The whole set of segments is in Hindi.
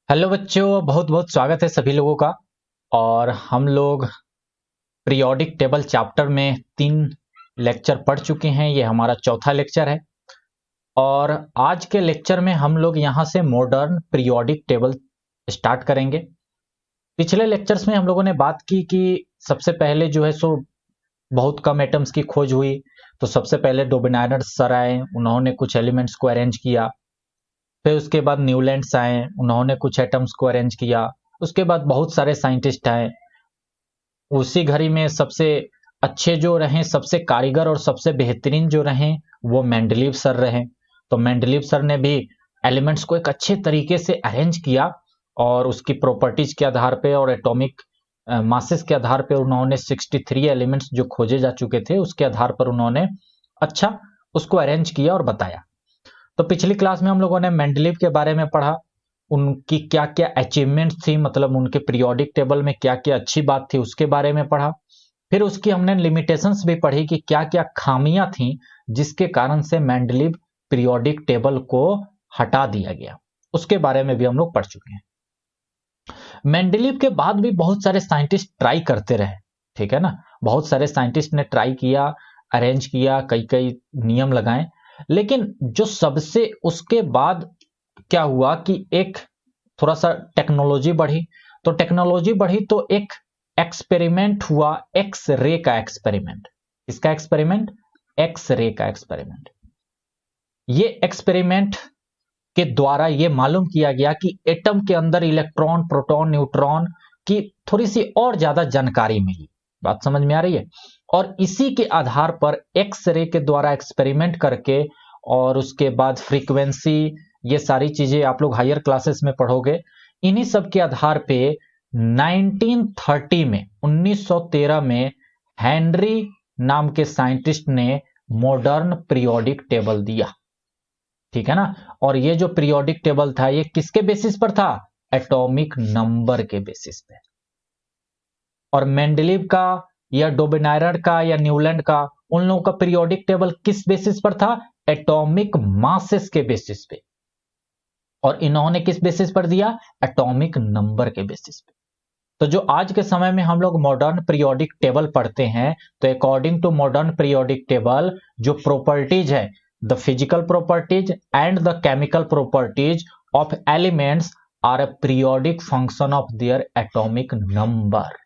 हेलो बच्चों, बहुत बहुत स्वागत है सभी लोगों का। और हम लोग पीरियोडिक टेबल चैप्टर में 3 लेक्चर पढ़ चुके हैं। ये हमारा चौथा लेक्चर है और आज के लेक्चर में हम लोग यहाँ से मॉडर्न पीरियोडिक टेबल स्टार्ट करेंगे। पिछले लेक्चर्स में हम लोगों ने बात की कि सबसे पहले जो है सो बहुत कम एटम्स की खोज हुई। तो सबसे पहले डोबेनाइनर सर आए, उन्होंने कुछ एलिमेंट्स को अरेंज किया। फिर उसके बाद न्यूलैंड्स आए, उन्होंने कुछ एटम्स को अरेंज किया। उसके बाद बहुत सारे साइंटिस्ट आए। उसी घड़ी में सबसे अच्छे जो रहे, सबसे कारीगर और सबसे बेहतरीन जो रहे, वो मेंडलीव सर रहे। तो मेंडलीव सर ने भी एलिमेंट्स को एक अच्छे तरीके से अरेंज किया और उसकी प्रॉपर्टीज के आधार पे और एटॉमिक मासेस के आधार पे उन्होंने 63 एलिमेंट्स जो खोजे जा चुके थे उसके आधार पर उन्होंने अच्छा उसको अरेंज किया और बताया। तो पिछली क्लास में हम लोगों ने मेंडलीव के बारे में पढ़ा, उनकी क्या क्या अचीवमेंट्स थी, मतलब उनके पीरियोडिक टेबल में क्या क्या अच्छी बात थी उसके बारे में पढ़ा। फिर उसकी हमने लिमिटेशंस भी पढ़ी कि क्या क्या खामियां थी जिसके कारण से मेंडलीव पीरियोडिक टेबल को हटा दिया गया, उसके बारे में भी हम लोग पढ़ चुके हैं। मेंडलीव के बाद भी बहुत सारे साइंटिस्ट ट्राई करते रहे, ठीक है ना। बहुत सारे साइंटिस्ट ने ट्राई किया, अरेंज किया, कई कई नियम लगाए, लेकिन जो सबसे उसके बाद क्या हुआ कि एक थोड़ा सा टेक्नोलॉजी बढ़ी। तो टेक्नोलॉजी बढ़ी तो एक एक्सपेरिमेंट हुआ, एक्स रे का एक्सपेरिमेंट। इसका एक्सपेरिमेंट, एक्स रे का एक्सपेरिमेंट। ये एक्सपेरिमेंट के द्वारा ये मालूम किया गया कि एटम के अंदर इलेक्ट्रॉन, प्रोटॉन, न्यूट्रॉन की थोड़ी सी और ज्यादा जानकारी मिली। बात समझ में आ रही है। और इसी के आधार पर एक्स रे के द्वारा एक्सपेरिमेंट करके और उसके बाद फ्रीक्वेंसी, ये सारी चीजें आप लोग हायर क्लासेस में पढ़ोगे। इन्हीं सब के आधार पे 1930 में, 1913 में हेनरी नाम के साइंटिस्ट ने मॉडर्न पीरियोडिक टेबल दिया, ठीक है ना। और ये जो पीरियोडिक टेबल था ये किसके बेसिस पर था? एटॉमिक नंबर के बेसिस पे। और मेंडलीव का या डोबेनाइरर का या न्यूलैंड का, उन लोगों का पीरियोडिक टेबल किस बेसिस पर था? एटॉमिक मासेस के बेसिस पे। और इन्होंने किस बेसिस पर दिया? एटॉमिक नंबर के बेसिस पे। तो जो आज के समय में हम लोग मॉडर्न पीरियोडिक टेबल पढ़ते हैं, तो according to modern periodic table जो प्रॉपर्टीज है, the physical properties and the chemical properties of elements are a periodic function of their atomic number,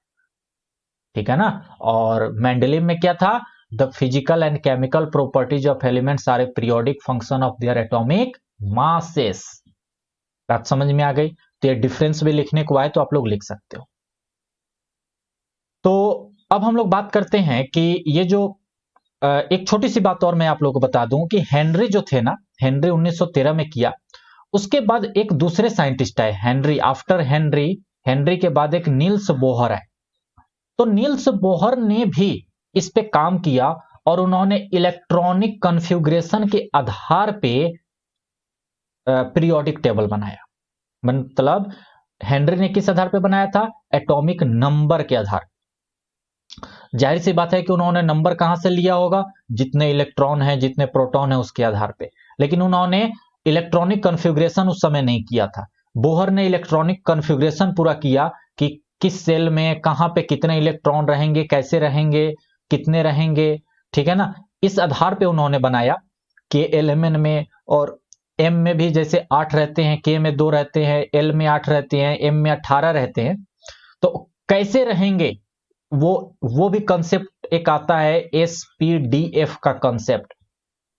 ठीक है ना। और मेंडलीव में क्या था? The physical and chemical properties of elements are a periodic function of their atomic masses. बात समझ में आ गई? तो ये डिफरेंस भी लिखने को आए तो आप लोग लिख सकते हो। तो अब हम लोग बात करते हैं कि ये जो एक छोटी सी बात और मैं आप लोगों को बता दूं कि हेनरी जो थे ना, हेनरी 1913 में किया। उसके बाद एक दूसरे साइंटिस्ट आए, हेनरी, आफ्टर हेनरी, हेनरी के बाद एक नील्स बोहर आए। तो नील्स बोहर ने भी इस पे काम किया और उन्होंने इलेक्ट्रॉनिक कॉन्फ़िगरेशन के आधार पे पीरियोडिक टेबल बनाया। मतलब हेनरी ने किस आधार पे बनाया था? एटॉमिक नंबर के आधार। जाहिर सी बात है कि उन्होंने नंबर कहां से लिया होगा? जितने इलेक्ट्रॉन है, जितने प्रोटॉन है, उसके आधार पे। लेकिन उन्होंने इलेक्ट्रॉनिक कॉन्फ़िगरेशन उस समय नहीं किया था। बोहर ने इलेक्ट्रॉनिक कॉन्फ़िगरेशन पूरा किया कि किस सेल में कहां पे कितने इलेक्ट्रॉन रहेंगे, कैसे रहेंगे, कितने रहेंगे, ठीक है ना। इस आधार पे उन्होंने बनाया कि एलएमएन में और एम में भी जैसे 8 रहते हैं, के में 2 रहते हैं, एल में 8 रहते हैं, एम में 18 रहते हैं। तो कैसे रहेंगे वो भी कंसेप्ट एक आता है, एसपीडीएफ का कंसेप्ट,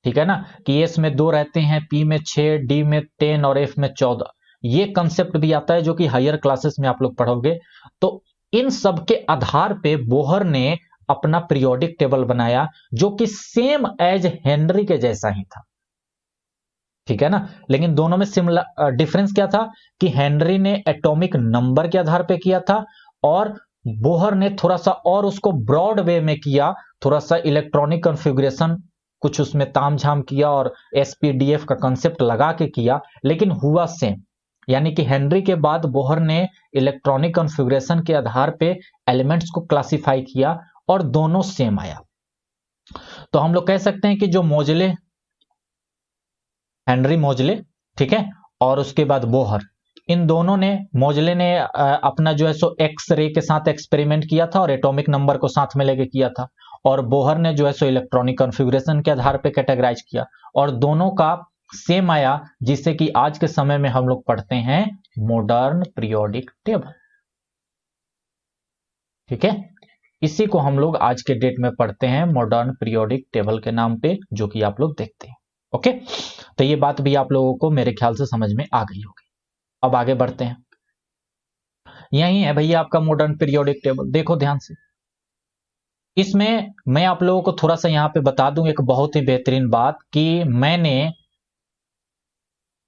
ठीक है ना। कि एस में 2 रहते हैं, पी में 6, डी में 10 और एफ में 14। ये कंसेप्ट भी आता है जो कि हायर क्लासेस में आप लोग पढ़ोगे। तो इन सब के आधार पे बोहर ने अपना पीरियोडिक टेबल बनाया जो कि सेम एज हेनरी के जैसा ही था, ठीक है ना। लेकिन दोनों में सिमिलर डिफरेंस क्या था कि हेनरी ने एटॉमिक नंबर के आधार पे किया था और बोहर ने थोड़ा सा और उसको ब्रॉड वे में किया, थोड़ा सा इलेक्ट्रॉनिक कॉन्फ़िगरेशन कुछ उसमें तामझाम किया और एसपीडीएफ का कंसेप्ट लगा के किया, लेकिन हुआ सेम। यानी कि हेनरी के बाद बोहर ने इलेक्ट्रॉनिक कॉन्फ़िगरेशन के आधार पे एलिमेंट्स को क्लासिफाई किया और दोनों सेम आया। तो हम लोग कह सकते हैं कि जो मोजले, हेनरी मोजले, ठीक है, और उसके बाद बोहर, इन दोनों ने, मोजले ने अपना जो है सो एक्स रे के साथ एक्सपेरिमेंट किया था और एटॉमिक नंबर को साथ में लेके किया था, और बोहर ने जो है सो इलेक्ट्रॉनिक कॉन्फ़िगरेशन के आधार पे कैटेगराइज किया, और दोनों का सेम आया, जिसे कि आज के समय में हम लोग पढ़ते हैं मॉडर्न पीरियोडिक टेबल। ठीक है, इसी को हम लोग आज के डेट में पढ़ते हैं मॉडर्न पीरियोडिक टेबल के नाम पे, जो कि आप लोग देखते हैं। ओके, तो ये बात भी आप लोगों को मेरे ख्याल से समझ में आ गई होगी। अब आगे बढ़ते हैं। यही है भैया आपका मॉडर्न पीरियोडिक टेबल। देखो ध्यान से, इसमें मैं आप लोगों को थोड़ा सा यहां पे बता दूं एक बहुत ही बेहतरीन बात, कि मैंने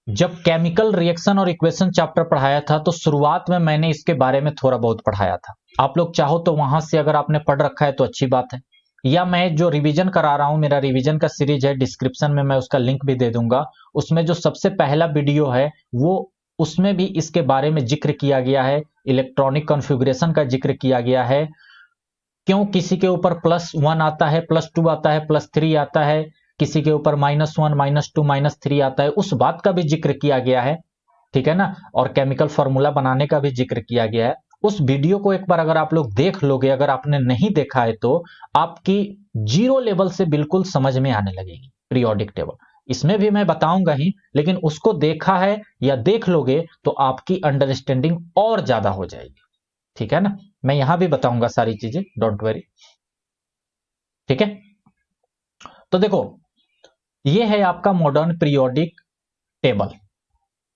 जब केमिकल रिएक्शन और इक्वेशन चैप्टर पढ़ाया था तो शुरुआत में मैंने इसके बारे में थोड़ा बहुत पढ़ाया था। आप लोग चाहो तो वहां से अगर आपने पढ़ रखा है तो अच्छी बात है, या मैं जो रिवीजन करा रहा हूं, मेरा रिवीजन का सीरीज है, डिस्क्रिप्शन में मैं उसका लिंक भी दे दूंगा। उसमें जो सबसे पहला वीडियो है वो, उसमें भी इसके बारे में जिक्र किया गया है, इलेक्ट्रॉनिक कॉन्फ़िगरेशन का जिक्र किया गया है, क्यों किसी के ऊपर +1 आता है, +2 आता है, +3 आता है, किसी के ऊपर -1 -2 -3 आता है, उस बात का भी जिक्र किया गया है। ठीक है ना, और केमिकल फॉर्मूला बनाने का भी जिक्र किया गया है। उस वीडियो को एक बार अगर आप लोग देख लोगे, अगर आपने नहीं देखा है तो आपकी जीरो लेवल से बिल्कुल समझ में आने लगेगी पीरियोडिक टेबल। इसमें भी मैं बताऊंगा ही, लेकिन उसको देखा है या देख लोगे तो आपकी अंडरस्टैंडिंग और ज्यादा हो जाएगी। ठीक है ना, मैं यहां भी बताऊंगा सारी चीजें, डोंट वरी। ठीक है, तो देखो ये है आपका मॉडर्न पीरियोडिक टेबल।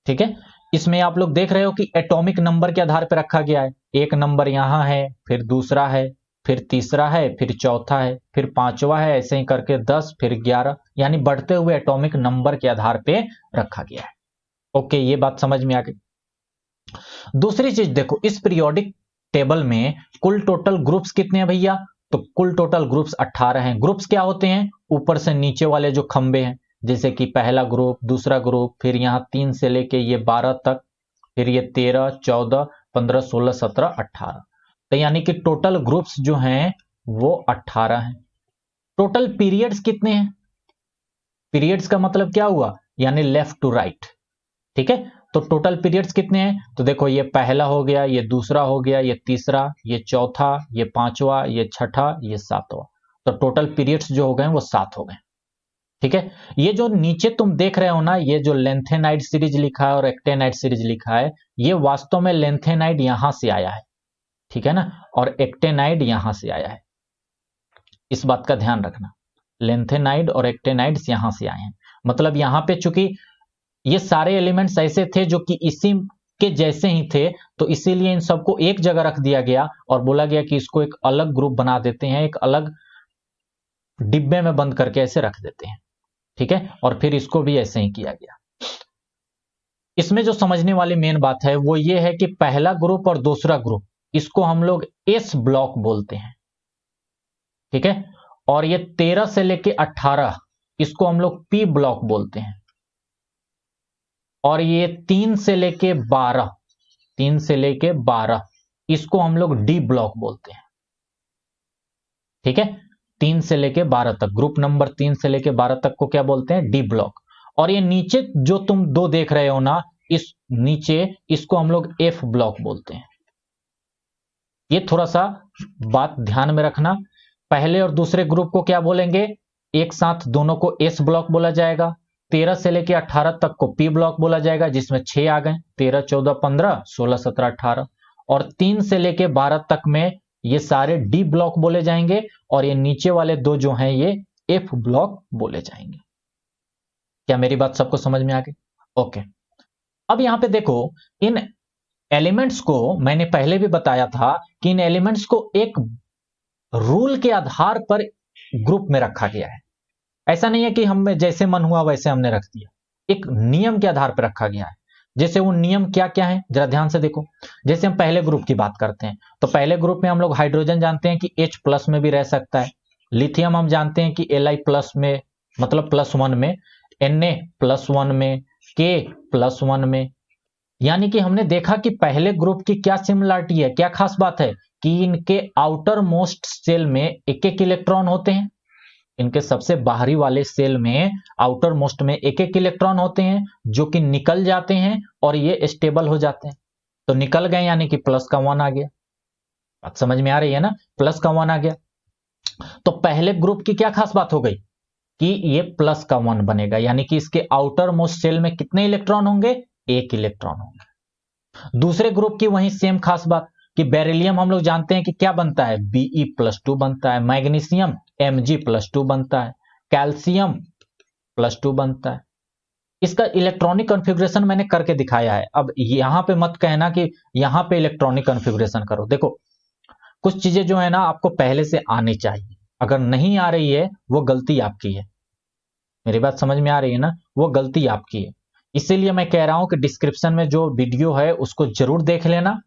ठीक है, इसमें आप लोग देख रहे हो कि एटॉमिक नंबर के आधार पर रखा गया है। एक नंबर यहां है, फिर दूसरा है, फिर तीसरा है, फिर चौथा है, फिर पांचवा है, ऐसे ही करके 10, फिर 11, यानी बढ़ते हुए एटॉमिक नंबर के आधार पे रखा गया है। ओके, ये बात समझ में आ गई। दूसरी चीज देखो, इस पीरियोडिक टेबल में कुल टोटल ग्रुप्स कितने हैं भैया? तो कुल टोटल ग्रुप्स 18 हैं। ग्रुप्स क्या होते हैं? ऊपर से नीचे वाले जो खंबे हैं, जैसे कि पहला ग्रुप, दूसरा ग्रुप, फिर यहां 3 से लेके ये 12 तक, फिर ये 13, 14, 15, 16, 17, 18। तो यानी कि टोटल ग्रुप्स जो हैं वो 18 हैं। टोटल पीरियड्स कितने हैं? पीरियड्स का मतलब क्या हुआ? यानी लेफ्ट टू राइट। ठीक है, तो टोटल पीरियड्स कितने हैं? तो देखो, ये पहला हो गया, ये दूसरा हो गया, ये तीसरा, ये चौथा, ये पांचवा, ये छठा, ये सातवां। तो टोटल पीरियड्स जो हो गए वो 7 हो गए। ठीक है, ये जो नीचे तुम देख रहे हो ना, ये जो लेंथेनाइड सीरीज लिखा है और एक्टेनाइड सीरीज लिखा है, ये वास्तव में लेंथेनाइड यहां से आया है। ठीक है ना, और एक्टेनाइड यहां से आया है। इस बात का ध्यान रखना, लेंथेनाइड और एक्टेनाइड्स यहां से आए हैं। मतलब यहां पे चूंकि ये सारे एलिमेंट्स ऐसे थे जो कि इसी के जैसे ही थे, तो इसीलिए इन सबको एक जगह रख दिया गया और बोला गया कि इसको एक अलग ग्रुप बना देते हैं, एक अलग डिब्बे में बंद करके ऐसे रख देते हैं। ठीक है, और फिर इसको भी ऐसे ही किया गया। इसमें जो समझने वाली मेन बात है वो ये है कि पहला ग्रुप और दूसरा ग्रुप, इसको हम लोग एस ब्लॉक बोलते हैं। ठीक है, और ये 13 से लेके 18, इसको हम लोग पी ब्लॉक बोलते हैं। और ये 3 से लेके 12, 3 से लेके 12, इसको हम लोग डी ब्लॉक बोलते हैं। ठीक है, 3 से लेके 12 तक, ग्रुप नंबर 3 से लेके 12 तक को क्या बोलते हैं? D block. और ये नीचे जो तुम दो देख रहे हो ना, इस नीचे, इसको हम लोग एफ ब्लॉक बोलते हैं। ये थोड़ा सा बात ध्यान में रखना। पहले और दूसरे ग्रुप को क्या बोलेंगे? एक साथ दोनों को एस ब्लॉक बोला जाएगा। 13 से लेके 18 तक को पी ब्लॉक बोला जाएगा, जिसमें 6 आ गए, 13, 14, 15, 16, 17, 18। और 3 से लेके 12 तक में ये सारे डी ब्लॉक बोले जाएंगे, और ये नीचे वाले दो जो हैं ये एफ ब्लॉक बोले जाएंगे। क्या मेरी बात सबको समझ में आ गई? ओके, अब यहां पे देखो, इन एलिमेंट्स को मैंने पहले भी बताया था कि इन एलिमेंट्स को एक रूल के आधार पर ग्रुप में रखा गया है। ऐसा नहीं है कि हम जैसे मन हुआ वैसे हमने रख दिया, एक नियम के आधार पर रखा गया है। जैसे वो नियम क्या क्या है, जरा ध्यान से देखो। जैसे हम पहले ग्रुप की बात करते हैं, तो पहले ग्रुप में हम लोग हाइड्रोजन जानते हैं कि H+ में भी रह सकता है। लिथियम हम जानते हैं कि Li+ में, मतलब +1 में, Na+1 में, K+1 में। यानी कि हमने देखा कि पहले ग्रुप की क्या सिमिलरिटी है, क्या खास बात है, कि इनके आउटर मोस्ट शेल में एक एक इलेक्ट्रॉन होते हैं। इनके सबसे बाहरी वाले सेल में आउटर मोस्ट में एक एक इलेक्ट्रॉन होते हैं जो कि निकल जाते हैं और ये स्टेबल हो जाते हैं। तो निकल गए यानी कि प्लस का 1 आ गया। बात समझ में आ रही है ना, प्लस का 1 आ गया। तो पहले ग्रुप की क्या खास बात हो गई कि ये प्लस का 1 बनेगा, यानी कि इसके आउटर मोस्ट सेल में कितने इलेक्ट्रॉन होंगे, एक इलेक्ट्रॉन होंगे। दूसरे ग्रुप की वही सेम खास बात कि बेरिलियम हम लोग जानते हैं कि क्या बनता है, Be+2 बनता है, मैग्नीशियम Mg+2 बनता है, कैल्शियम +2 बनता है। इसका इलेक्ट्रॉनिक कॉन्फ़िगरेशन मैंने करके दिखाया है। अब यहां पे मत कहना कि यहां पे इलेक्ट्रॉनिक कॉन्फ़िगरेशन करो। देखो कुछ चीजें जो है ना आपको पहले से आनी चाहिए, अगर नहीं आ रही है वो गलती आपकी है। मेरी बात समझ में आ रही है ना, वो गलती आपकी है। इसीलिए मैं कह रहा हूं कि डिस्क्रिप्शन में जो वीडियो है उसको जरूर देख लेना।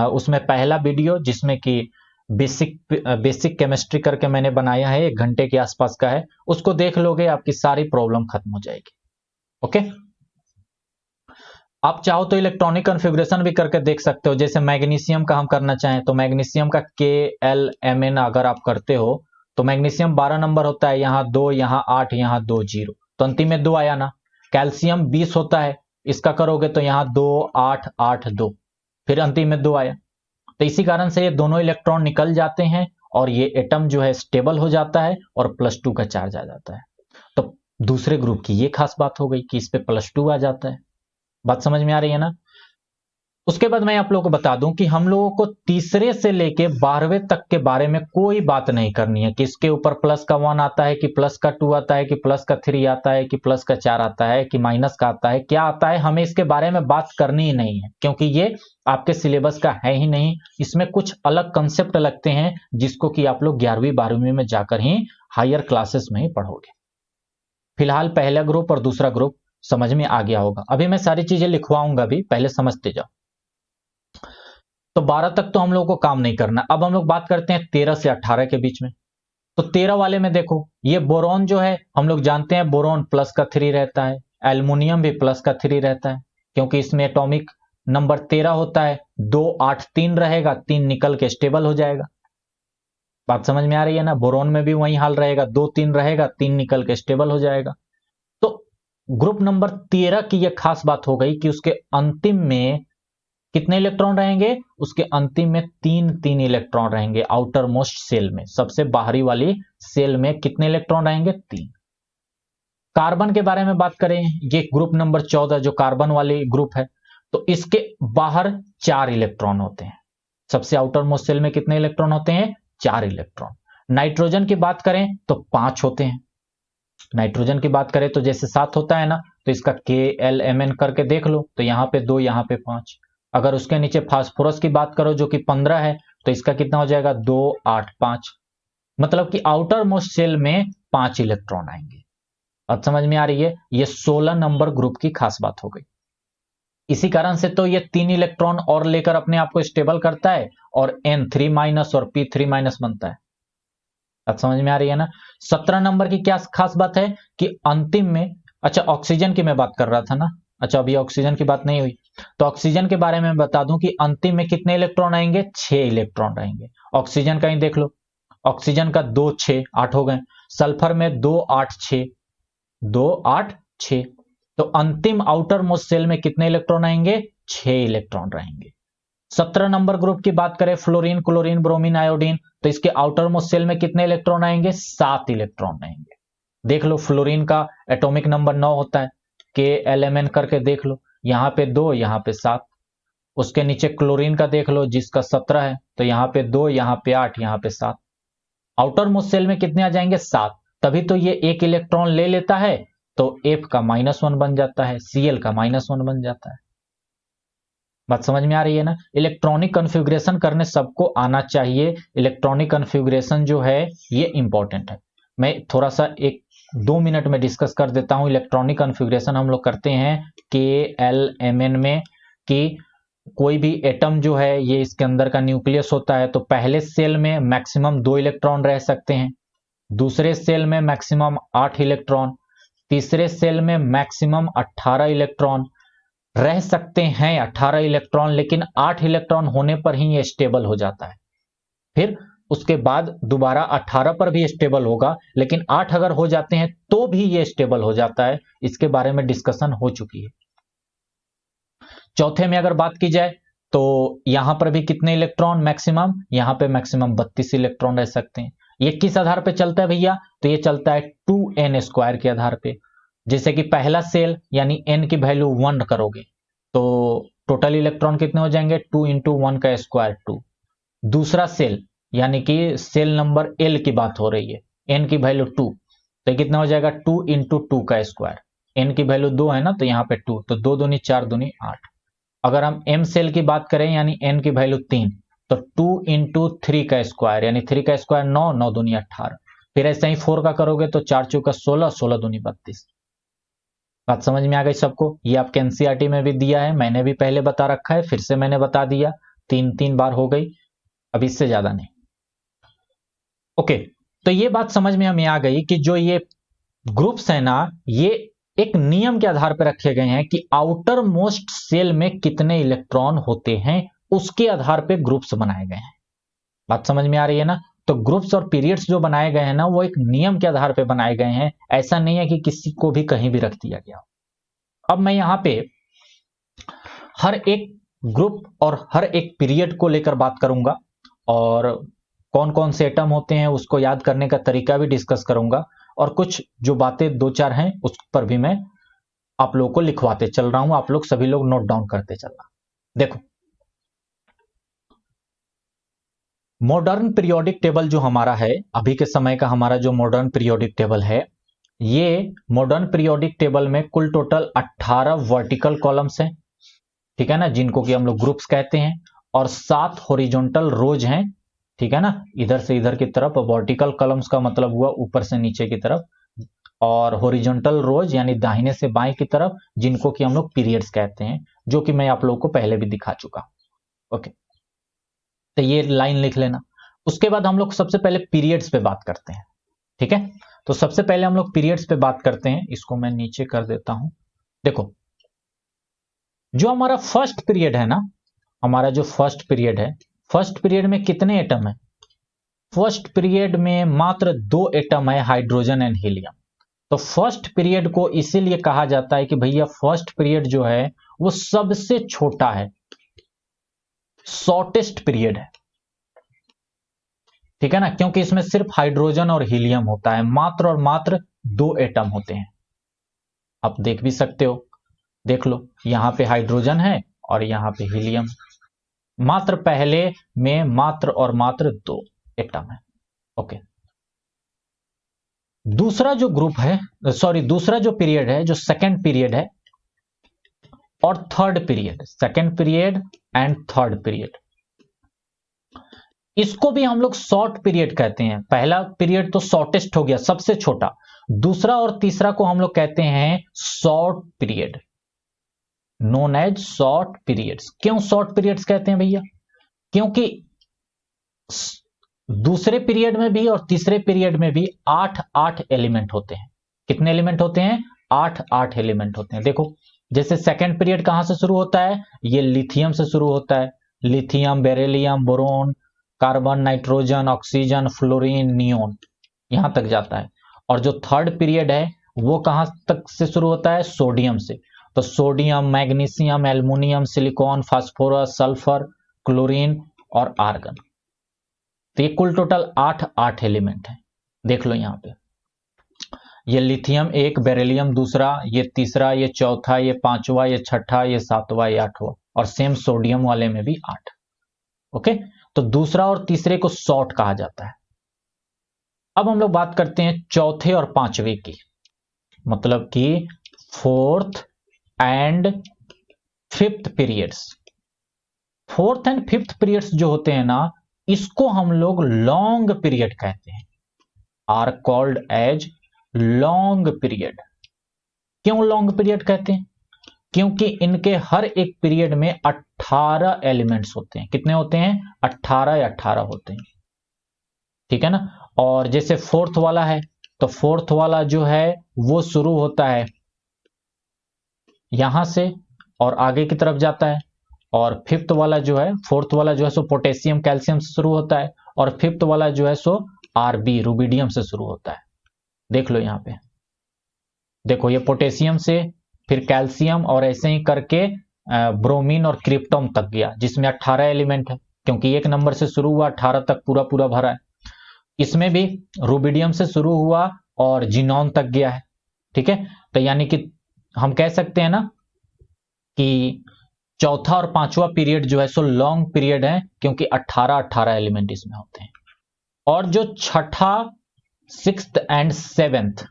उसमें पहला वीडियो जिसमें कि बेसिक केमिस्ट्री करके मैंने बनाया है, 1 घंटे के आसपास का है, उसको देख लोगे आपकी सारी प्रॉब्लम खत्म हो जाएगी। ओके, आप चाहो तो इलेक्ट्रॉनिक कॉन्फ़िगरेशन भी करके देख सकते हो। जैसे मैग्नीशियम का हम करना चाहें तो मैग्नीशियम का KLMn अगर आप करते हो तो मैग्नीशियम 12 नंबर होता है, यहां 2, यहां 8, यहां 2 0, तो अंतिम में 2 आया ना। कैल्शियम 20 होता है, इसका करोगे तो यहां 2 8 8 2, फिर अंतिम में 2 आया। तो इसी कारण से ये दोनों इलेक्ट्रॉन निकल जाते हैं और ये एटम जो है स्टेबल हो जाता है और +2 का चार्ज आ जाता है। तो दूसरे ग्रुप की ये खास बात हो गई कि इस पे +2 आ जाता है। बात समझ में आ रही है ना। उसके बाद मैं आप लोगों को बता दूं कि हम लोगों को तीसरे से लेके 12वें तक के बारे में कोई बात नहीं करनी है कि इसके ऊपर प्लस का 1 आता है कि प्लस का 2 आता है कि प्लस का 3 आता है कि प्लस का 4 आता है कि माइनस का आता है, क्या आता है, हमें इसके बारे में बात करनी ही नहीं है, क्योंकि ये आपके सिलेबस का है ही नहीं। इसमें कुछ अलग कंसेप्ट लगते हैं जिसको कि आप लोग 11वीं 12वीं में जाकर ही हायर क्लासेस में ही पढ़ोगे। फिलहाल पहला ग्रुप और दूसरा ग्रुप समझ में आ गया होगा। अभी मैं सारी चीजें लिखवाऊंगा भी, पहले समझते जाओ। तो 12 तक तो हम लोगों को काम नहीं करना। अब हम लोग बात करते हैं 13 से 18 के बीच में। तो 13 वाले में देखो, ये बोरॉन जो है हम लोग जानते हैं बोरॉन प्लस का 3 रहता है, एल्युमिनियम भी प्लस का 3 रहता है, क्योंकि इसमें एटॉमिक नंबर 13 होता है। 2 8 3 रहेगा, 3 निकल के स्टेबल हो जाएगा। बात समझ में आ रही है ना, बोरॉन में भी वही हाल रहेगा, 2 3 रहेगा, 3 निकल के स्टेबल हो जाएगा। तो ग्रुप नंबर 13 की यह खास बात हो गई कि उसके अंतिम में कितने इलेक्ट्रॉन रहेंगे, उसके अंतिम में 3 3 इलेक्ट्रॉन रहेंगे। आउटर मोस्ट सेल में, सबसे बाहरी वाली सेल में कितने इलेक्ट्रॉन रहेंगे, 3। कार्बन के बारे में बात करें, ये ग्रुप नंबर 14 जो कार्बन वाली ग्रुप है, तो इसके बाहर 4 इलेक्ट्रॉन होते हैं। सबसे आउटर मोस्ट सेल में कितने इलेक्ट्रॉन होते हैं, 4 इलेक्ट्रॉन। नाइट्रोजन की बात करें तो 5 होते हैं। नाइट्रोजन की बात करें तो जैसे 7 होता है ना, तो इसका KLMn करके देख लो, तो यहां पे 2, यहां पे 5। अगर उसके नीचे फास्फोरस की बात करो जो कि 15 है, तो इसका कितना हो जाएगा, 2 8 5। मतलब कि आउटर मोस्ट सेल में 5 इलेक्ट्रॉन आएंगे। अब समझ में आ रही है, ये 16 नंबर ग्रुप की खास बात हो गई। इसी कारण से तो ये 3 इलेक्ट्रॉन और लेकर अपने आप को स्टेबल करता है और N3- और P3- बनता है। अब समझ में आ रही है ना। 17 नंबर की क्या खास बात है कि अंतिम में, अच्छा ऑक्सीजन की मैं बात कर रहा था ना, अच्छा अभी ऑक्सीजन की बात नहीं हुई, तो ऑक्सीजन के बारे में बता दूं कि अंतिम में कितने इलेक्ट्रॉन आएंगे, 6 इलेक्ट्रॉन रहेंगे। ऑक्सीजन का ही देख लो, ऑक्सीजन का 2 6 8 हो गए। सल्फर में 2 8 6, 2 8 6। तो अंतिम आउटर मोस्ट सेल में कितने इलेक्ट्रॉन आएंगे, 6 इलेक्ट्रॉन रहेंगे। 17 नंबर ग्रुप की बात करें, फ्लोरीन क्लोरीन ब्रोमीन आयोडीन, तो इसके आउटर मोस्ट सेल में कितने इलेक्ट्रॉन आएंगे, 7 इलेक्ट्रॉन आएंगे। देख लो फ्लोरीन का एटॉमिक नंबर 9 होता है, KLMn करके देख लो, यहां पे 2 यहां पे 7। उसके नीचे क्लोरीन का देख लो जिसका 17 है, तो यहां पे 2 यहां पे 8 यहां पे 7। आउटर मोस्ट सेल में कितने आ जाएंगे, 7। तभी तो ये एक इलेक्ट्रॉन ले लेता है, तो F का -1 बन जाता है, Cl का -1 बन जाता है। बात समझ में आ रही है ना। इलेक्ट्रॉनिक कॉन्फ़िगरेशन करने सबको आना चाहिए। इलेक्ट्रॉनिक कॉन्फ़िगरेशन जो है ये इंपॉर्टेंट है। मैं थोड़ा सा 1-2 मिनट में डिस्कस कर देता हूं। इलेक्ट्रॉनिक कॉन्फ़िगरेशन हम लोग करते हैं KLMn में कि कोई भी एटम जो है ये इसके अंदर का न्यूक्लियस होता है, तो पहले सेल में मैक्सिमम 2 इलेक्ट्रॉन रह सकते हैं, दूसरे सेल में मैक्सिमम 8 इलेक्ट्रॉन, तीसरे सेल में मैक्सिमम 18 इलेक्ट्रॉन रह सकते हैं। 18 इलेक्ट्रॉन, लेकिन 8 इलेक्ट्रॉन होने पर ही ये स्टेबल हो जाता है। फिर उसके बाद दोबारा 18 पर भी स्टेबल होगा, लेकिन 8 अगर हो जाते हैं तो भी ये स्टेबल हो जाता है। इसके बारे में डिस्कशन हो चुकी है। चौथे में अगर बात की जाए तो यहां पर भी कितने इलेक्ट्रॉन मैक्सिमम, यहां पे मैक्सिमम 32 इलेक्ट्रॉन रह सकते हैं। ये किस आधार पे चलता है भैया, तो ये चलता है 2n² के आधार पे। जैसे कि पहला सेल यानी n की वैल्यू 1 करोगे तो टोटल इलेक्ट्रॉन कितने हो जाएंगे, 2 इंटू 1 का स्क्वायर 2। दूसरा सेल यानी कि सेल नंबर l की बात हो रही है, n की वैल्यू 2, तो ये कितना हो जाएगा 2 इंटू 2 का स्क्वायर। n की वैल्यू 2 है ना, तो यहाँ पे 2, तो 2 दूनी 4 दूनी 8। अगर हम m सेल की बात करें यानी n की वैल्यू 3, तो 2 इंटू 3 का स्क्वायर यानी 3 का स्क्वायर 9, 9 दूनी 18। फिर ऐसे ही 4 का करोगे तो 4 चौका 16, 16 दूनी 32। बात समझ में आ गई सबको। ये आपके एनसीईआरटी में भी दिया है, मैंने भी पहले बता रखा है, फिर से मैंने बता दिया, 3 बार हो गई, अब इससे ज्यादा नहीं। ओके, तो ये बात समझ में हमें आ गई कि जो ये ग्रुप्स है ना, ये एक नियम के आधार पर रखे गए हैं कि आउटर मोस्ट सेल में कितने इलेक्ट्रॉन होते हैं, उसके आधार पर ग्रुप्स बनाए गए हैं। बात समझ में आ रही है ना। तो ग्रुप्स और पीरियड्स जो बनाए गए हैं ना, वो एक नियम के आधार पर बनाए गए हैं, ऐसा नहीं है कि किसी को भी कहीं भी रख दिया गया। अब मैं यहां पे हर एक ग्रुप और हर एक पीरियड को लेकर बात करूंगा, और कौन कौन से एटम होते हैं उसको याद करने का तरीका भी डिस्कस करूंगा, और कुछ जो बातें 2-4 हैं उस पर भी मैं आप लोगों को लिखवाते चल रहा हूं, आप लोग सभी लोग नोट डाउन करते चलना। देखो, मॉडर्न पीरियोडिक टेबल जो हमारा है, अभी के समय का हमारा जो मॉडर्न पीरियोडिक टेबल है, ये मॉडर्न पीरियोडिक टेबल में कुल टोटल 18 वर्टिकल कॉलम्स हैं, ठीक है ना, जिनको कि हम लोग ग्रुप्स कहते हैं, और 7 हॉरिजॉन्टल रोज हैं, ठीक है ना, इधर से इधर की तरफ। वर्टिकल कॉलम्स का मतलब हुआ ऊपर से नीचे की तरफ, और हॉरिजॉन्टल रोज यानी दाहिने से बाएं की तरफ, जिनको कि हम लोग पीरियड्स कहते हैं, जो कि मैं आप लोगों को पहले भी दिखा चुका। ओके, तो ये लाइन लिख लेना। उसके बाद हम लोग सबसे पहले पीरियड्स पे बात करते हैं, ठीक है। तो सबसे पहले हम लोग पीरियड्स पे बात करते हैं, इसको मैं नीचे कर देता हूं। देखो, जो हमारा फर्स्ट पीरियड है ना, हमारा जो फर्स्ट पीरियड है, फर्स्ट पीरियड में कितने एटम है, फर्स्ट पीरियड में मात्र 2 एटम है, हाइड्रोजन एंड हीलियम। तो फर्स्ट पीरियड को इसीलिए कहा जाता है कि भैया फर्स्ट पीरियड जो है वो सबसे छोटा है, शॉर्टेस्ट पीरियड है, ठीक है ना, क्योंकि इसमें सिर्फ हाइड्रोजन और हीलियम होता है, मात्र और मात्र 2 एटम होते हैं। आप देख भी सकते हो, देख लो, यहां पे हाइड्रोजन है और यहां पे हीलियम, मात्र पहले में मात्र और मात्र 2 एटम है। ओके, दूसरा जो ग्रुप है, सॉरी, दूसरा जो पीरियड है, जो सेकंड पीरियड है और third period, second period and third period, इसको भी हम लोग शॉर्ट पीरियड कहते हैं। पहला पीरियड तो शॉर्टेस्ट हो गया, सबसे छोटा, दूसरा और तीसरा को हम लोग कहते हैं short period, known as short periods. क्यों शॉर्ट पीरियड्स कहते हैं भैया, क्योंकि दूसरे पीरियड में भी और तीसरे पीरियड में भी 8-8 एलिमेंट होते हैं। कितने एलिमेंट होते हैं, 8-8 एलिमेंट होते हैं। देखो, जैसे सेकंड पीरियड कहां से शुरू होता है, ये लिथियम से शुरू होता है, lithium, beryllium, boron, carbon, nitrogen, oxygen, fluorine, neon, यहां तक जाता है। और जो थर्ड पीरियड है वो कहां तक से शुरू होता है, सोडियम से। तो sodium, magnesium, aluminium, silicon, phosphorus, sulphur, chlorine और आर्गन। तो ये कुल टोटल 8-8 एलिमेंट है। देख लो यहां पे, ये लिथियम एक, बेरिलियम दूसरा, ये तीसरा, ये चौथा, ये पांचवा, ये छठा, ये सातवां, ये आठवां, और सेम सोडियम वाले में भी 8। ओके, तो दूसरा और तीसरे को शॉर्ट कहा जाता है। अब हम लोग बात करते हैं चौथे और पांचवे की, मतलब कि fourth and fifth periods. Fourth and fifth periods जो होते हैं ना, इसको हम लोग लॉन्ग पीरियड कहते हैं, are called as long period. क्यों लॉन्ग पीरियड कहते हैं, क्योंकि इनके हर एक पीरियड में 18 एलिमेंट्स होते हैं। कितने होते हैं, 18 या 18 होते हैं, ठीक है ना। और जैसे फोर्थ वाला है, तो फोर्थ वाला जो है वो शुरू होता है यहां से और आगे की तरफ जाता है, और फिफ्थ वाला जो है, फोर्थ वाला जो है सो पोटेशियम कैल्शियम से शुरू होता है, और फिफ्थ वाला जो है सो आरबी रुबिडियम से शुरू होता है। देख लो यहां पे, देखो ये पोटेशियम से, फिर कैल्शियम, और ऐसे ही करके ब्रोमीन और क्रिप्टोन तक गया, जिसमें 18 एलिमेंट है, क्योंकि एक नंबर से शुरू हुआ 18 तक पूरा पूरा भरा है। इसमें भी रुबिडियम से शुरू हुआ और जीनॉन तक गया है। ठीक है, तो यानी कि हम कह सकते हैं ना कि चौथा और पांचवा पीरियड जो है सो लॉन्ग पीरियड है, क्योंकि 18 एलिमेंट इसमें होते हैं। और जो छठा, सिक्स्थ एंड सेवेंथ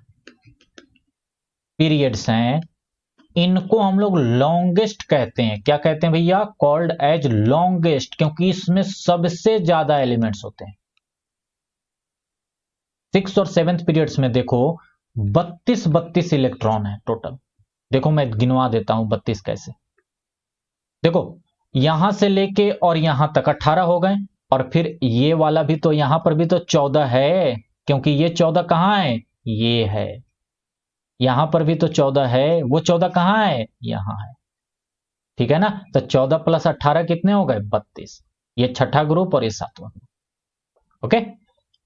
पीरियड्स हैं, इनको हम लोग लॉन्गेस्ट कहते हैं। क्या कहते हैं भैया? कॉल्ड एज लॉन्गेस्ट, क्योंकि इसमें सबसे ज्यादा एलिमेंट्स होते हैं। सिक्स और सेवेंथ पीरियड्स में देखो 32 इलेक्ट्रॉन है टोटल। देखो मैं गिनवा देता हूं 32 कैसे। देखो यहां से लेके और यहां तक 18 हो गए, और फिर ये वाला भी तो, यहां पर भी तो 14 है, क्योंकि ये 14 कहां है? ये है। यहां पर भी तो 14 है, वो 14 कहां है? यहां है। ठीक है ना? तो 14 प्लस 18 कितने हो गए? 32। ये छठा ग्रुप और ये सातवां ग्रुप। ओके,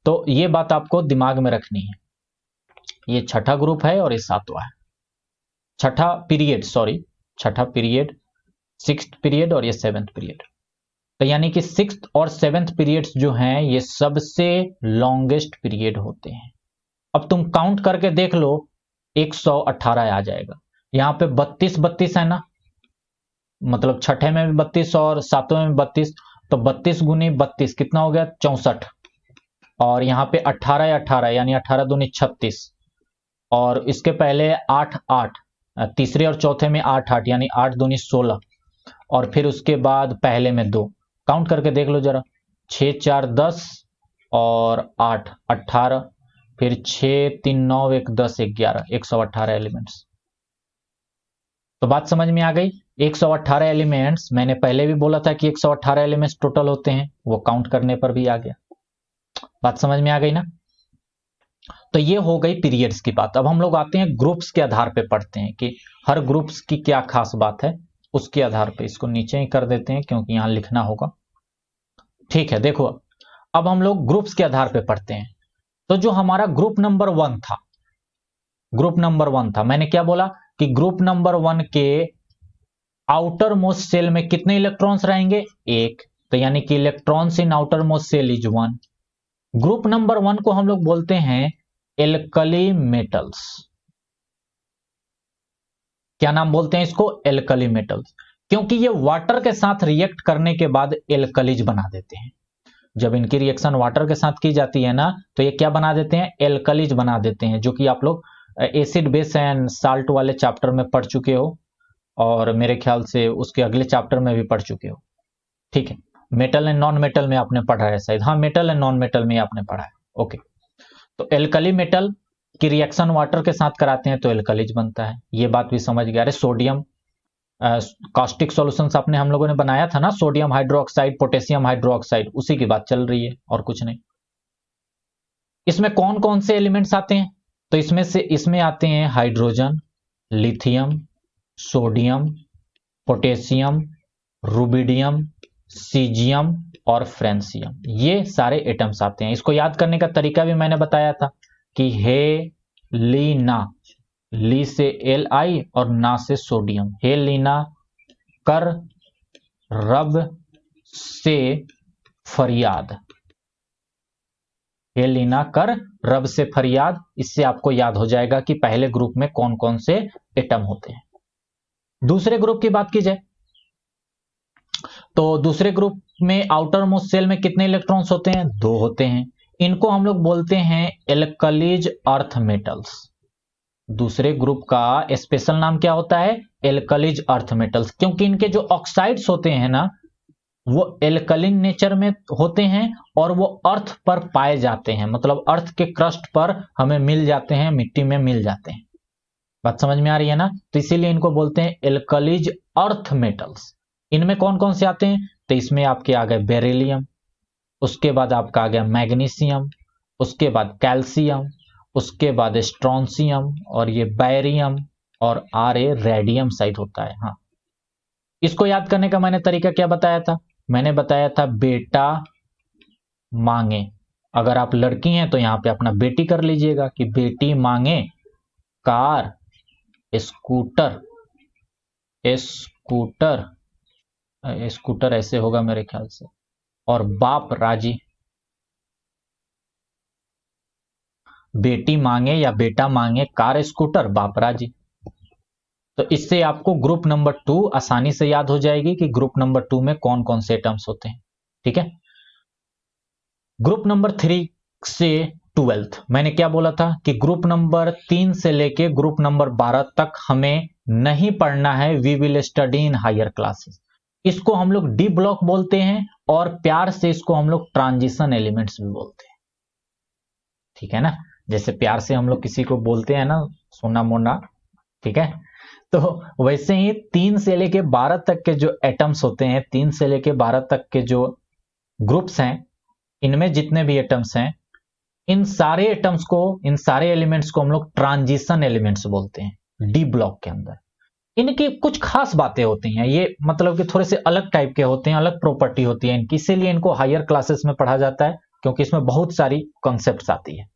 तो ये बात आपको दिमाग में रखनी है। ये छठा ग्रुप है और ये सातवां है। छठा पीरियड, सॉरी, छठा पीरियड, सिक्स्थ पीरियड और ये सेवेंथ पीरियड। तो यानी कि सिक्स्थ और सेवेंथ पीरियड्स जो हैं ये सबसे लॉन्गेस्ट पीरियड होते हैं। अब तुम काउंट करके देख लो, 118 आ जाएगा। यहां पे 32 है ना, मतलब छठे में भी 32 और सातवें में 32, तो 32 गुनी 32 कितना हो गया? 64। और यहां पे 18 यानी 18 दूनी 36, और इसके पहले 8 तीसरे और चौथे में 8 यानी 8 दूनी 16, और फिर उसके बाद पहले में 2। काउंट करके देख लो जरा, 6 4 10 और 8 18, फिर 6 3 9 1 10 11, 118 एलिमेंट्स। तो बात समझ में आ गई? 118 एलिमेंट्स, मैंने पहले भी बोला था कि 118 एलिमेंट्स टोटल होते हैं, वो काउंट करने पर भी आ गया। बात समझ में आ गई ना? तो ये हो गई पीरियड्स की बात। अब हम लोग आते हैं ग्रुप्स के आधार पे पढ़ते हैं कि हर ग्रुप्स की क्या खास बात है, उसके आधार पे। इसको नीचे ही कर देते हैं क्योंकि यहां लिखना होगा। ठीक है, देखो अब हम लोग ग्रुप्स के आधार पे पढ़ते हैं। तो जो हमारा ग्रुप नंबर 1 था, ग्रुप नंबर 1 था, मैंने क्या बोला कि ग्रुप नंबर 1 के आउटर मोस्ट सेल में कितने इलेक्ट्रॉन्स रहेंगे? 1। तो यानी कि electrons in outer most shell is 1। Group number 1 को हम लोग बोलते हैं एल्कली मेटल्स। क्या नाम बोलते हैं इसको? एल्कली मेटल्स, क्योंकि ये वाटर के साथ रिएक्ट करने के बाद एल्कलीज बना देते हैं। जब इनकी रिएक्शन वाटर के साथ की जाती है ना, तो ये क्या बना देते हैं? एल्कलीज बना देते हैं, जो कि आप लोग एसिड बेस एंड साल्ट वाले चैप्टर में पढ़ चुके हो, और मेरे ख्याल से उसके अगले चैप्टर में भी पढ़ चुके हो। ठीक है, मेटल एंड नॉन मेटल में आपने पढ़ा है शायद। हाँ, मेटल एंड नॉन मेटल में आपने पढ़ा है। ओके, तो एल्कली मेटल की रिएक्शन वाटर के साथ कराते हैं तो एल्कलीज बनता है। ये बात भी समझ गया। अरे सोडियम कास्टिक सॉल्यूशंस आपने हम लोगों ने बनाया था ना, सोडियम हाइड्रोक्साइड, पोटेशियम हाइड्रोक्साइड, उसी की बात चल रही है और कुछ नहीं। इसमें कौन कौन से एलिमेंट्स आते हैं? तो इसमें आते हैं hydrogen, lithium, sodium, potassium, rubidium, caesium और फ्रेंसियम। ये सारे एटम्स आते हैं। इसको याद करने का तरीका भी मैंने बताया था कि हे लीना, ली से एल आई और ना से सोडियम, हे लीना कर रब से फरियाद, हे लीना कर रब से फरियाद। इससे आपको याद हो जाएगा कि पहले ग्रुप में कौन कौन से एटम होते हैं। दूसरे ग्रुप की बात की जाए तो दूसरे ग्रुप में आउटर मोस्ट सेल में कितने इलेक्ट्रॉन्स होते हैं? 2 होते हैं। इनको हम लोग बोलते हैं एल्कलीज अर्थ मेटल्स। दूसरे ग्रुप का स्पेशल नाम क्या होता है? एल्कलीज अर्थ मेटल्स, क्योंकि इनके जो ऑक्साइड्स होते हैं ना, वो एल्कलिन नेचर में होते हैं और वो अर्थ पर पाए जाते हैं, मतलब अर्थ के क्रस्ट पर हमें मिल जाते हैं, मिट्टी में मिल जाते हैं। बात समझ में आ रही है ना? तो इसीलिए इनको बोलते हैं एल्कलीज अर्थ मेटल्स। इनमें कौन कौन से आते हैं? तो इसमें आपके आ गए बेरिलियम, उसके बाद आपका आ गया मैग्नीशियम, उसके बाद कैल्शियम, उसके बाद स्ट्रोंशियम, और ये बैरियम, और आर ए रेडियम शायद होता है। हाँ, इसको याद करने का मैंने तरीका क्या बताया था? मैंने बताया था बेटा मांगे। अगर आप लड़की हैं तो यहां पे अपना बेटी कर लीजिएगा कि बेटी मांगे कार, स्कूटर, स्कूटर, स्कूटर ऐसे होगा मेरे ख्याल से, और बाप राजी। बेटी मांगे या बेटा मांगे कार, स्कूटर, बाप राजी। तो इससे आपको ग्रुप नंबर 2 आसानी से याद हो जाएगी कि ग्रुप नंबर 2 में कौन कौन से आइटम्स होते हैं। ठीक है। ग्रुप नंबर 3 से 12th मैंने क्या बोला था कि ग्रुप नंबर 3 से लेके ग्रुप नंबर 12 तक हमें नहीं पढ़ना है। We will study in higher classes. इसको हम लोग डी ब्लॉक बोलते हैं और प्यार से इसको हम लोग ट्रांजिशन एलिमेंट्स भी बोलते हैं। ठीक है ना, जैसे प्यार से हम लोग किसी को बोलते हैं ना सोना मोना। ठीक है, तो वैसे ही 3 से लेके 12 तक के जो एटम्स होते हैं, 3 से लेके 12 तक के जो ग्रुप्स हैं, इनमें जितने भी एटम्स हैं, इन सारे एटम्स को, इन सारे एलिमेंट्स को हम लोग ट्रांजिशन एलिमेंट्स बोलते हैं डी ब्लॉक के अंदर। इनकी कुछ खास बातें होती हैं, ये मतलब कि थोड़े से अलग टाइप के होते हैं, अलग प्रॉपर्टी होती है इनकी, इसीलिए इनको हायर क्लासेस में पढ़ा जाता है, क्योंकि इसमें बहुत सारी कॉन्सेप्ट्स आती है।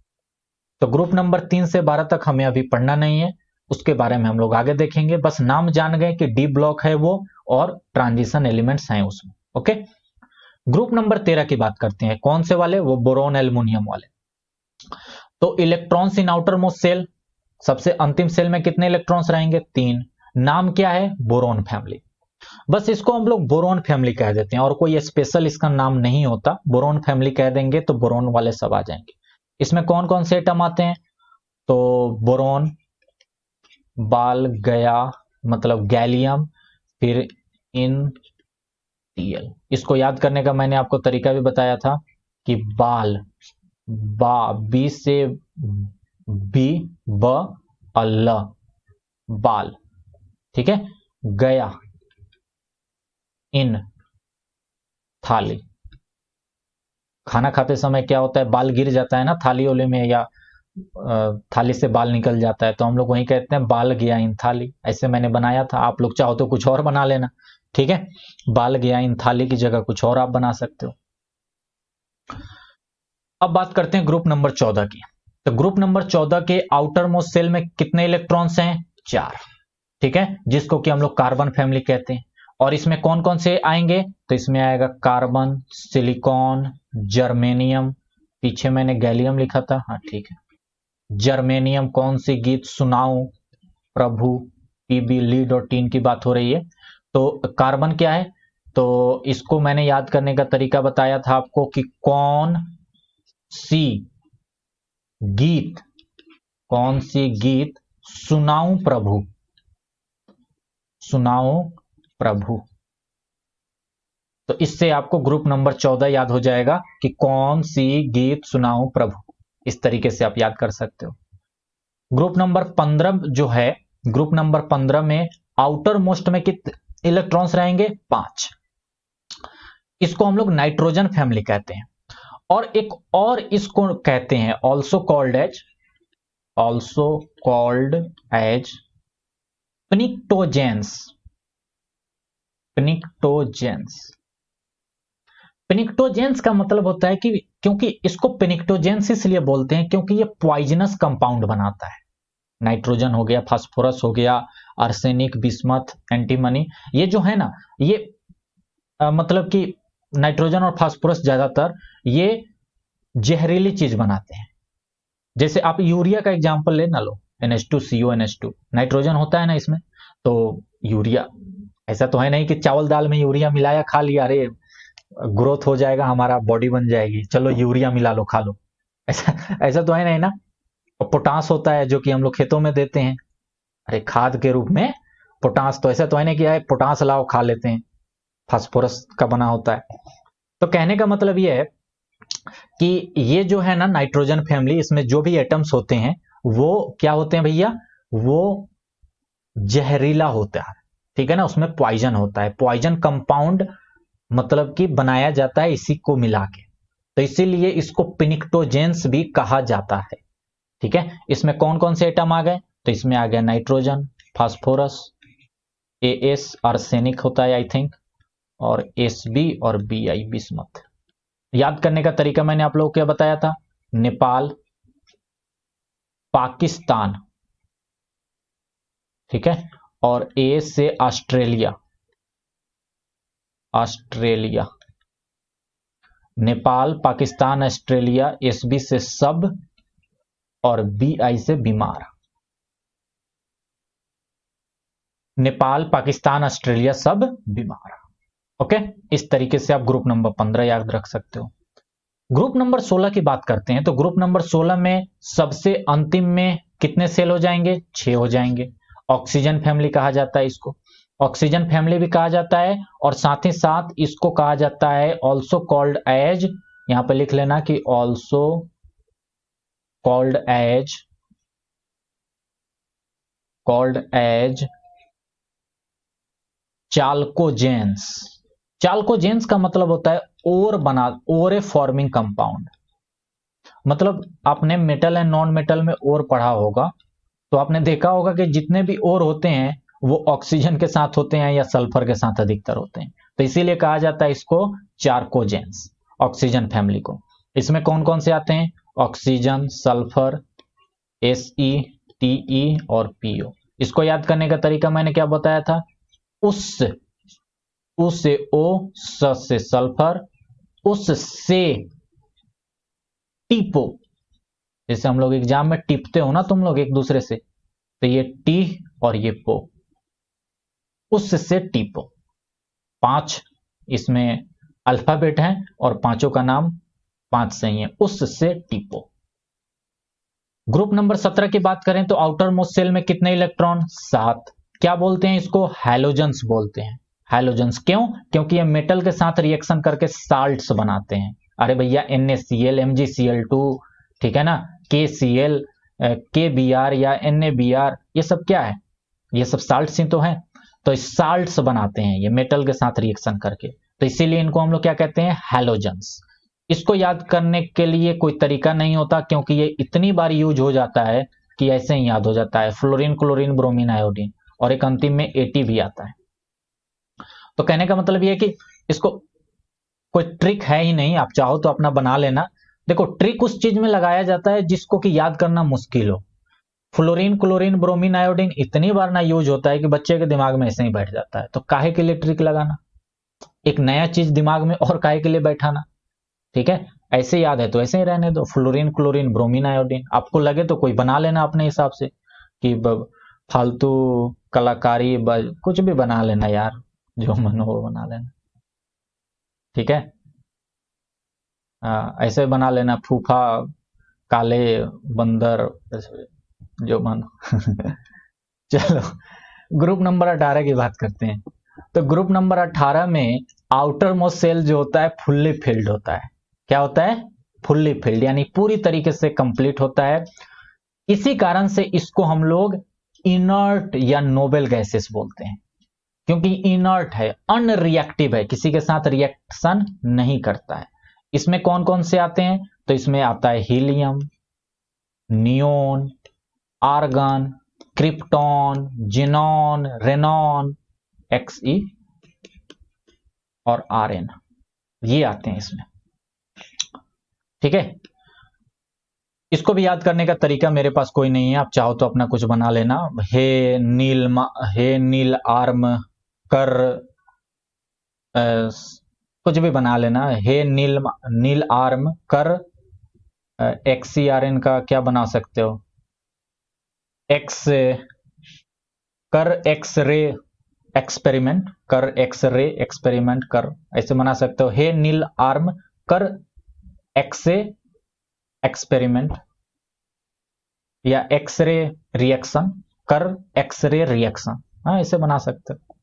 तो ग्रुप नंबर 3 से 12 तक हमें अभी पढ़ना नहीं है, उसके बारे में हम लोग आगे देखेंगे। बस नाम जान गए कि डी ब्लॉक है वो और ट्रांजिशन एलिमेंट्स हैं उसमें। ओके, ग्रुप नंबर 13 की बात करते हैं। कौन से वाले? वो बोरोन एल्युमिनियम वाले। तो electrons in outer most shell, सबसे अंतिम सेल में कितने इलेक्ट्रॉन्स रहेंगे? 3। नाम क्या है? Boron family. बस इसको हम लोग बोरोन फैमिली कह देते हैं और कोई स्पेशल इसका नाम नहीं होता। बोरोन फैमिली कह देंगे तो बोरोन वाले सब आ जाएंगे। इसमें कौन कौन से एटम आते हैं? तो बोरोन, बाल, गया मतलब गैलियम, फिर इन टीएल। इसको याद करने का मैंने आपको तरीका भी बताया था कि बाल, बी से बी, ब, अल, बाल। ठीक है, गया, इन, थाली। खाना खाते समय क्या होता है? बाल गिर जाता है ना थाली ओले में, या थाली से बाल निकल जाता है, तो हम लोग वही कहते हैं बाल गया इन थाली। ऐसे मैंने बनाया था, आप लोग चाहो तो कुछ और बना लेना। ठीक है, बाल गया इन थाली की जगह कुछ और आप बना सकते हो। अब बात करते हैं ग्रुप नंबर 14 की। तो ग्रुप नंबर 14 के आउटर मोस्ट सेल में कितने इलेक्ट्रॉन्स हैं? 4। ठीक है, जिसको कि हम लोग कार्बन फैमिली कहते हैं। और इसमें कौन कौन से आएंगे? तो इसमें आएगा कार्बन, सिलिकॉन, जर्मेनियम, पीछे मैंने गैलियम लिखा था, हाँ ठीक है, जर्मेनियम। कौन सी गीत सुनाऊं प्रभु, पीबी, लीड और टीन की बात हो रही है। तो कार्बन क्या है? तो इसको मैंने याद करने का तरीका बताया था आपको कि कौन सी गीत, कौन सी गीत सुनाऊं प्रभु, सुनाऊं प्रभु। तो इससे आपको ग्रुप नंबर 14 याद हो जाएगा कि कौन सी गीत सुनाऊं प्रभु। इस तरीके से आप याद कर सकते हो। ग्रुप नंबर 15 जो है, ग्रुप नंबर 15 में आउटर मोस्ट में कितने इलेक्ट्रॉन्स रहेंगे? 5। इसको हम लोग नाइट्रोजन फैमिली कहते हैं। और एक और इसको कहते हैं ऑल्सो कॉल्ड एज पिनिक्टोजेंस। पिनिक्टोजेंस, पिनिक्टोजेंस का मतलब होता है कि, क्योंकि इसको पिनिक्टोजेंस इसलिए बोलते हैं क्योंकि ये पॉइजनस कंपाउंड बनाता है। नाइट्रोजन हो गया, फास्फोरस हो गया, आर्सेनिक, बिस्मथ, एंटीमनी, ये जो है ना, ये मतलब कि नाइट्रोजन और फास्फोरस ज्यादातर ये जहरीली चीज बनाते हैं। जैसे आप यूरिया का एग्जांपल लेना लो, NH2CO NH2, नाइट्रोजन होता है ना इसमें, तो यूरिया, ऐसा तो है नहीं कि चावल दाल में यूरिया मिलाया खा लिया, अरे ग्रोथ हो जाएगा हमारा, बॉडी बन जाएगी, चलो यूरिया मिला लो खा लो, ऐसा ऐसा तो है नहीं ना। और पोटास होता है जो कि हम लोग खेतों में देते हैं, अरे खाद के रूप में पोटास, तो ऐसा तो है नहीं कि पोटास लाओ खा लेते हैं, फास्फोरस का बना होता है। तो कहने का मतलब ये है कि ये जो है ना नाइट्रोजन फैमिली, इसमें जो भी एटम्स होते हैं वो क्या होते हैं भैया? वो जहरीला होता है। ठीक है ना, उसमें पॉइजन होता है, पॉइजन कंपाउंड मतलब कि बनाया जाता है इसी को मिला के, तो इसीलिए इसको पिनिक्टोजेंस भी कहा जाता है। ठीक है, इसमें कौन कौन से एटम आ गए? तो इसमें आ गया नाइट्रोजन, फास्फोरस, AS आर्सेनिक होता है आई थिंक, और SB और BI बिस्मथ। याद करने का तरीका मैंने आप लोगों को क्या बताया था? नेपाल, पाकिस्तान, ठीक है, और A से Australia, Australia, Nepal, Pakistan, Australia, SB से सब, और BI से बीमार। नेपाल, पाकिस्तान, ऑस्ट्रेलिया, सब बीमार। ओके, इस तरीके से आप ग्रुप नंबर 15 याद रख सकते हो। ग्रुप नंबर 16 की बात करते हैं तो ग्रुप नंबर 16 में सबसे अंतिम में कितने सेल हो जाएंगे? 6 हो जाएंगे। ऑक्सीजन फैमिली कहा जाता है इसको, ऑक्सीजन फैमिली भी कहा जाता है, और साथ ही साथ इसको कहा जाता है ऑल्सो कॉल्ड एज, यहां पर लिख लेना कि ऑल्सो कॉल्ड एज चाल्कोजेंस। चाल्कोजेंस का मतलब होता है ओरे फॉर्मिंग कंपाउंड। मतलब आपने मेटल एंड नॉन मेटल में ओर पढ़ा होगा, तो आपने देखा होगा कि जितने भी ओर होते हैं वो ऑक्सीजन के साथ होते हैं या सल्फर के साथ अधिकतर होते हैं, तो इसीलिए कहा जाता है इसको चार्कोजेंस, ऑक्सीजन फैमिली को। इसमें कौन कौन से आते हैं? ऑक्सीजन, सल्फर, Se, Te और Po। इसको याद करने का तरीका मैंने क्या बताया था? उस से O, स से सल्फर, उस से टीपो, जैसे हम लोग एग्जाम में टिपते हो ना तुम लोग एक दूसरे से, तो ये टी और ये पो, उस से टीपो। 5 इसमें अल्फाबेट हैं और पांचों का नाम 5 सही है, उस से टीपो। ग्रुप नंबर 17 की बात करें तो आउटर मोस्ट सेल में कितने इलेक्ट्रॉन? 7। क्या बोलते हैं इसको? हैलोजेंस बोलते हैं। हैलोजेंस क्यों? क्योंकि ये मेटल के साथ रिएक्शन करके साल्ट्स बनाते हैं। अरे भैया NaCl, MgCl2, ठीक है ना, KCl, KBr या NaBr, ये सब क्या है? ये सब साल्ट्स ही तो हैं। तो साल्ट्स बनाते हैं ये मेटल के साथ रिएक्शन करके, तो इसीलिए इनको हम लोग क्या कहते हैं? हैलोजेंस। इसको याद करने के लिए कोई तरीका नहीं होता, क्योंकि ये इतनी बार यूज हो जाता है कि ऐसे ही याद हो जाता है। फ्लोरीन, क्लोरीन, ब्रोमीन, आयोडीन, और एक अंतिम में AT भी आता है। तो कहने का मतलब ये है कि इसको कोई ट्रिक है ही नहीं, आप चाहो तो अपना बना लेना। देखो, ट्रिक उस चीज में लगाया जाता है जिसको कि याद करना मुश्किल हो। फ्लोरीन, क्लोरीन, ब्रोमीन, आयोडीन इतनी बार ना यूज होता है कि बच्चे के दिमाग में ऐसे ही बैठ जाता है, तो काहे के लिए ट्रिक लगाना, एक नया चीज दिमाग में और काहे के लिए बैठाना? ठीक है, ऐसे याद है तो ऐसे ही रहने दो, फ्लोरीन, क्लोरीन, ब्रोमीन, आयोडीन। आपको लगे तो कोई बना लेना अपने हिसाब से, कि फालतू कलाकारी कुछ भी बना लेना यार, जो मन हो बना लेना, ठीक है। ऐसे बना लेना, फूफा, काले बंदर, जो मन चलो, ग्रुप नंबर 18 की बात करते हैं। तो ग्रुप नंबर 18 में आउटर मोस्ट सेल जो होता है फुल्ली फिल्ड होता है। क्या होता है? फुल्ली फिल्ड, यानी पूरी तरीके से कंप्लीट होता है। इसी कारण से इसको हम लोग इनर्ट या नोबल गैसेस बोलते हैं, क्योंकि इनर्ट है, अनरिएक्टिव है, किसी के साथ रिएक्शन नहीं करता है। इसमें कौन कौन से आते हैं? तो इसमें आता है helium, neon, argon, krypton, xenon, radon, Xe और Rn, ये आते हैं इसमें, ठीक है। इसको भी याद करने का तरीका मेरे पास कोई नहीं है, आप चाहो तो अपना कुछ बना लेना। हे नील आर्म कर, कुछ भी बना लेना। हे नील आर्म कर, Xrn का क्या बना सकते हो? एक्स कर एक्सरे एक्सपेरिमेंट, कर एक्सरे एक्सपेरिमेंट कर, ऐसे बना सकते हो। हे नील आर्म कर एक्से एक्सपेरिमेंट, या एक्सरे रिएक्शन कर एक्सरे रिएक्शन, हाँ ऐसे बना सकते हो।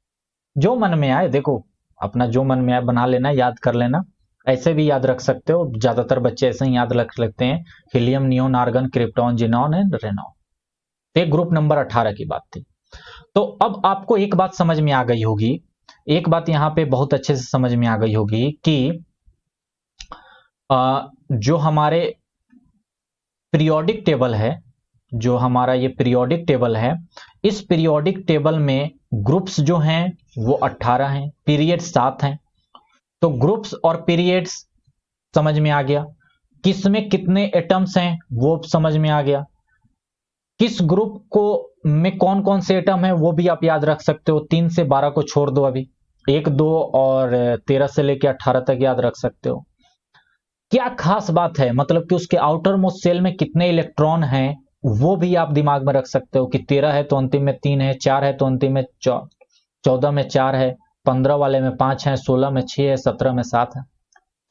जो मन में आए, देखो अपना जो मन में आए बना लेना, याद कर लेना। ऐसे भी याद रख सकते हो, ज्यादातर बच्चे ऐसे ही याद रख लेते हैं, helium, neon, argon, krypton, xenon and radon. ये ग्रुप नंबर 18 की बात थी। तो अब आपको एक बात समझ में आ गई होगी, एक बात यहां पे बहुत अच्छे से समझ में आ गई होगी कि जो हमारे पीरियोडिक टेबल है जो हमारा ये पीरियोडिक टेबल है, इस पीरियोडिक टेबल में ग्रुप्स जो हैं वो 18 हैं, पीरियड 7 हैं। तो ग्रुप्स और पीरियड्स समझ में आ गया, किसमें कितने एटम्स हैं वो समझ में आ गया, किस ग्रुप को में कौन कौन से एटम है वो भी आप याद रख सकते हो। 3 से 12 को छोड़ दो, अभी 1 2 और 13 से लेकर 18 तक याद रख सकते हो। क्या खास बात है, मतलब कि उसके आउटर मोस्ट सेल में कितने इलेक्ट्रॉन हैं वो भी आप दिमाग में रख सकते हो कि 13 है तो अंतिम में 3 है, 4 है तो अंतिम में 14 में 4 है, 15 वाले में 5 है, 16 में 6 है, 17 में 7 है।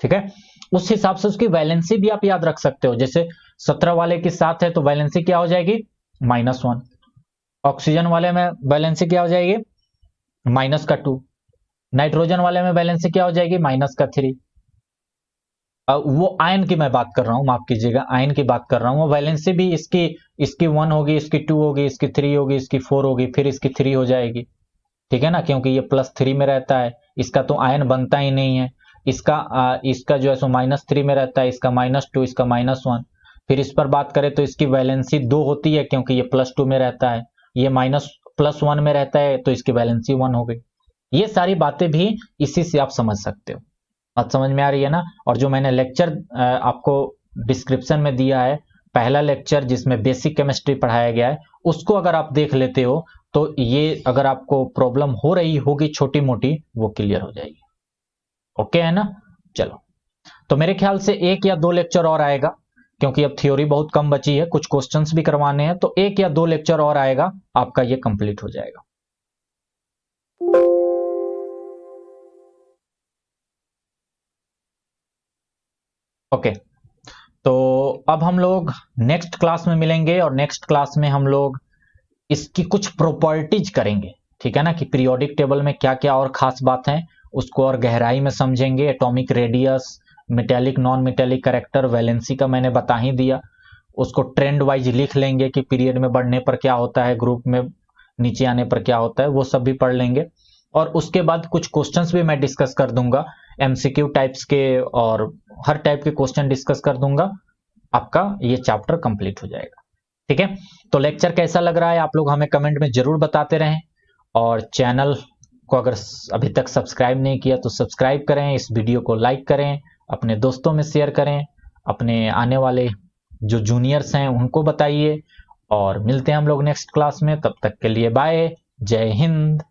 ठीक है, उस हिसाब से उसकी वैलेंसी भी आप याद रख सकते हो। जैसे 17 वाले की 7 है तो वैलेंसी क्या हो जाएगी, -1। ऑक्सीजन वाले में वैलेंसी क्या हो जाएगी, -2। नाइट्रोजन वाले में वैलेंसी क्या हो जाएगी, -3। वो आयन की मैं बात कर रहा हूं, माफ कीजिएगा, आयन की बात कर रहा हूं। वो वैलेंसी भी इसकी इसकी 1 होगी, इसकी 2 होगी, इसकी 3 होगी, इसकी 4 होगी, फिर इसकी 3 हो जाएगी। ठीक है ना, क्योंकि ये +3 में रहता है, इसका तो आयन बनता ही नहीं है। इसका जो है सो -3 में रहता है, इसका -2, इसका -1। फिर इस पर बात करें तो इसकी वैलेंसी 2 होती है क्योंकि ये +2 में रहता है, ये +1 में रहता है तो इसकी वैलेंसी 1 हो गई। ये सारी बातें भी इसी से आप समझ सकते हो। बात समझ में आ रही है ना। और जो मैंने लेक्चर आपको डिस्क्रिप्शन में दिया है, पहला लेक्चर जिसमें बेसिक केमिस्ट्री पढ़ाया गया है, उसको अगर आप देख लेते हो तो ये अगर आपको प्रॉब्लम हो रही होगी छोटी मोटी, वो क्लियर हो जाएगी। ओके है ना। चलो, तो मेरे ख्याल से 1 या 2 लेक्चर और आएगा, क्योंकि अब थ्योरी बहुत कम बची है, कुछ क्वेश्चंस भी करवाने हैं, तो 1 या 2 लेक्चर और आएगा, आपका ये कंप्लीट हो जाएगा। ओके, तो अब हम लोग नेक्स्ट क्लास में मिलेंगे और नेक्स्ट क्लास में हम लोग इसकी कुछ प्रॉपर्टीज करेंगे। ठीक है ना, कि पीरियोडिक टेबल में क्या क्या और खास बात है उसको और गहराई में समझेंगे। Atomic radius, metallic non metallic character, valency का मैंने बता ही दिया। उसको ट्रेंड वाइज लिख लेंगे कि पीरियड में बढ़ने पर क्या होता है, ग्रुप में नीचे आने पर क्या होता है, वो सब भी पढ़ लेंगे। और उसके बाद कुछ क्वेश्चंस भी मैं डिस्कस कर दूंगा, एमसीक्यू टाइप्स के, और हर टाइप के क्वेश्चन डिस्कस कर दूंगा। आपका ये चैप्टर कंप्लीट हो जाएगा। ठीक है, तो लेक्चर कैसा लग रहा है आप लोग हमें कमेंट में जरूर बताते रहें। और चैनल को अगर अभी तक सब्सक्राइब नहीं किया तो सब्सक्राइब करें, इस वीडियो को लाइक करें, अपने दोस्तों में शेयर करें, अपने आने वाले जो जूनियर्स हैं उनको बताइए। और मिलते हैं हम लोग नेक्स्ट क्लास में, तब तक के लिए बाय, जय हिंद।